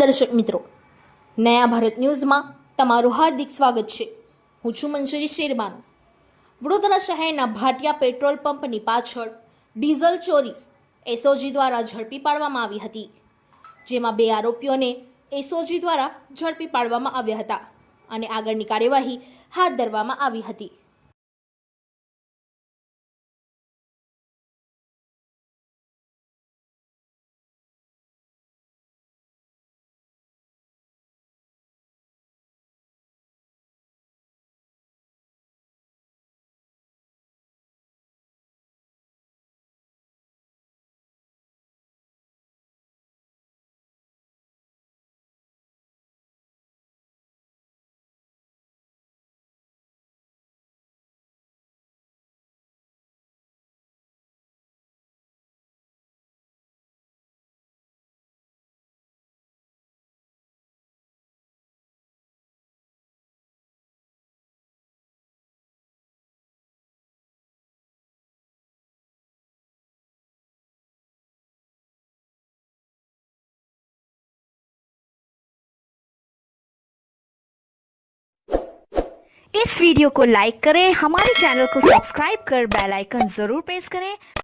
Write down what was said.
દર્શક મિત્રો, નયા ભારત ન્યૂઝમાં તમારું હાર્દિક સ્વાગત છે। હું છું મંજરી શેરબાનુ। વડોદરા શહેરના ભાટિયા પેટ્રોલ પંપની પાછળ ડીઝલ ચોરી એસઓજી દ્વારા ઝડપી પાડવામાં આવી હતી, જેમાં 2 આરોપીઓને એસઓજી દ્વારા ઝડપી પાડવામાં આવ્યા હતા અને આગળની કાર્યવાહી હાથ ધરવામાં આવી હતી। इस वीडियो को लाइक करें, हमारे चैनल को सब्सक्राइब कर बेल आइकन जरूर प्रेस करें